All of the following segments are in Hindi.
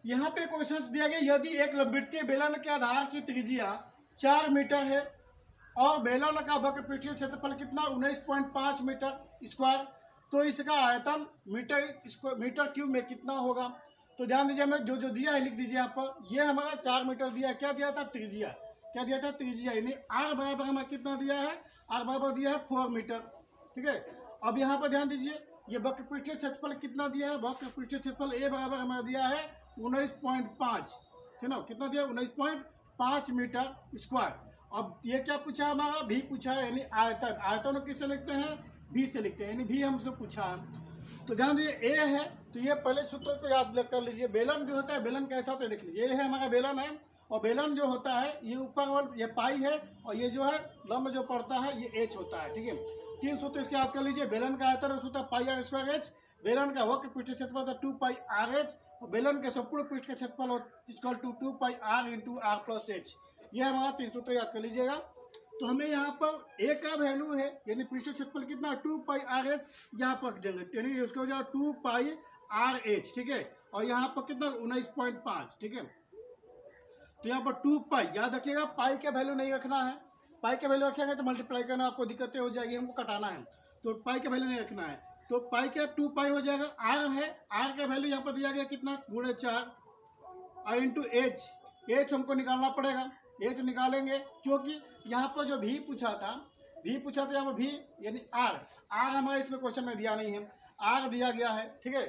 यहाँ पे क्वेश्चन दिया गया, यदि एक लंबवृत्तीय बेलन के आधार की त्रिज्या 4 मीटर है और बेलन का वक्र पृष्ठीय क्षेत्रफल कितना 19.5 मीटर स्क्वायर, तो इसका आयतन मीटर क्यूब में कितना होगा। तो ध्यान दीजिए, हमें जो जो दिया है लिख दीजिए यहाँ पर। ये हमारा 4 मीटर दिया है, क्या दिया था त्रिज्या, क्या दिया था त्रिज्या, यानी आर बराबर हमें कितना दिया है, आर बराबर दिया है 4 मीटर। ठीक है, अब यहाँ पर ध्यान दीजिए, ये वक्र पृष्ठीय क्षेत्रफल कितना दिया है, वक्र पृष्ठीय क्षेत्रफल ए बराबर हमें दिया है 19.5, ठीक ना, कितना दिया 19.5 मीटर स्क्वायर। अब ये क्या पूछा हमारा, भी पूछा है, यानी आयतन, आयतन किससे लिखते हैं, भी से लिखते हैं, यानी भी हमसे पूछा है। तो ध्यान दीजिए ए है, तो ये पहले सूत्र को याद कर लीजिए। बेलन जो होता है, बेलन कैसा होता है देख लीजिए, ये है हमारा बेलन है, और बेलन जो होता है ये ऊपर वाला ये पाई है, और ये जो है लंब जो पड़ता है ये एच होता है। ठीक है, 3 सूत्र इसके याद कर लीजिए। बेलन का आयतन होता है पाई आर स्क्वायर एच, बेलन का वक्र पृष्ठ क्षेत्रफल होता है 2 पाई आर एच, और बेलन के संपूर्ण पृष्ठ का क्षेत्रफल equal to 2 pi R into R plus H. ये हमारा 3 सूत्र याद कर लीजिएगा। तो हमें यहाँ पर ए का वैल्यू है, यानी पृष्ठ क्षेत्रफल कितना 2 पाई आर एच, यहाँ पर रख देंगे, यानी उसका हो जाएगा 2 पाई आर एच। ठीक है, और यहाँ पर कितना 19.5। ठीक है, तो यहाँ पर 2 पाई याद रखिएगा, पाई का वैल्यू नहीं रखना है, पाई का वैल्यू रखेंगे तो मल्टीप्लाई करना आपको दिक्कतें हो जाएगी, हमको कटाना है, तो पाई का वैल्यू नहीं रखना है। तो पाई का 2 पाई हो जाएगा, आर है, आर का वैल्यू यहाँ पर दिया गया कितना गुणे 4 और इंटू एच, एच हमको निकालना पड़ेगा, एच निकालेंगे क्योंकि यहाँ पर जो भी पूछा था, यहाँ पर भी यानी आर, आर हमारे इसमें क्वेश्चन में दिया नहीं है, आर दिया गया है। ठीक है,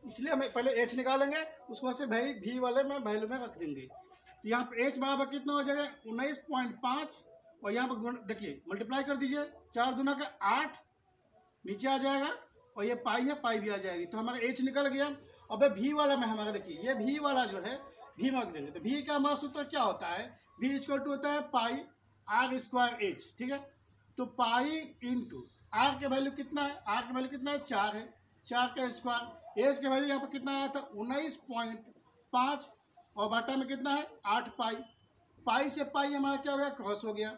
इसलिए हम पहले एच निकालेंगे, उसको से भाई भी वाले में वैल्यू में रख देंगे। तो यहाँ पर एच बराबर कितना हो जाएगा 19.5, और यहाँ पर देखिए मल्टीप्लाई कर दीजिए, 4 दूना का 8 नीचे आ जाएगा, और ये पाई है, पाई भी आ जाएगी, तो हमारा एच निकल गया। अब भी वाला में हमारा देखिए, ये भी वाला जो है भी में रख देंगे, तो भी का हमारा सूत्र क्या होता है, भी इक्वल टू होता है पाई आर स्क्वायर एच। ठीक है, तो पाई इंटू आर के वैल्यू कितना है, आर का वैल्यू कितना है 4 है, 4 का स्क्वायर, एच के वैल्यू यहाँ पर कितना आया था 19.5, और बाटा में कितना है 8 पाई, पाई से पाई हमारा क्या हो गया क्रॉस हो गया,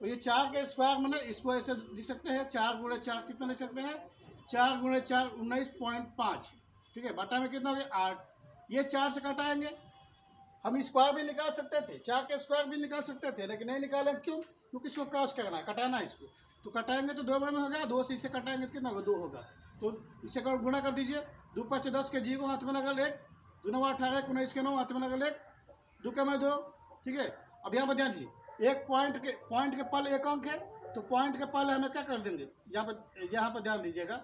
और ये 4 के स्क्वायर मैंने इसको ऐसे लिख सकते हैं, 4 गुणे 4 कितना लिख सकते हैं, 4 गुणे 4 19.5। ठीक है, बाटा में कितना हो गया 8, ये 4 से कटाएंगे, हम स्क्वायर भी निकाल सकते थे, 4 के स्क्वायर भी निकाल सकते थे, लेकिन नहीं निकालें, क्यों, क्योंकि इसको क्रॉस करना है, कटाना है इसको, तो कटाएंगे तो 2 बार में होगा, 2 से इसे कटाएंगे तो कितना होगा 2 होगा, तो इसे गुणा कर दीजिए, 2 5 से 10 के जी को हाथ में लगल 1, 2 9 18 19 के 9 हाथ में लगल 1, 2 के में 2। ठीक है, अब यहाँ पर ध्यान दीजिए, एक पॉइंट के पहले 1 अंक है, तो पॉइंट के पहले हमें क्या कर देंगे, यहाँ पर ध्यान दीजिएगा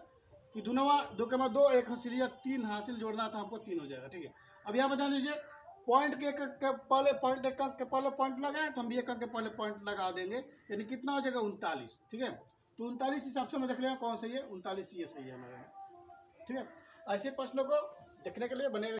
कि 2 के में 2, 1 हासिल या 3 हासिल जोड़ना था हमको, 3 हो जाएगा। ठीक है, अब यहाँ पर ध्यान दीजिए, पॉइंट के पहले पॉइंट, 1 अंक के पहले पॉइंट लगाए, तो हम भी 1 अंक के पहले पॉइंट लगा देंगे, यानी कितना हो जाएगा 39। ठीक है, तो 39 हिसाब से हम देख लेंगे कौन सही है, 39 ये सही है हमारे। ठीक है, ऐसे प्रश्नों को देखने के लिए बनेगा।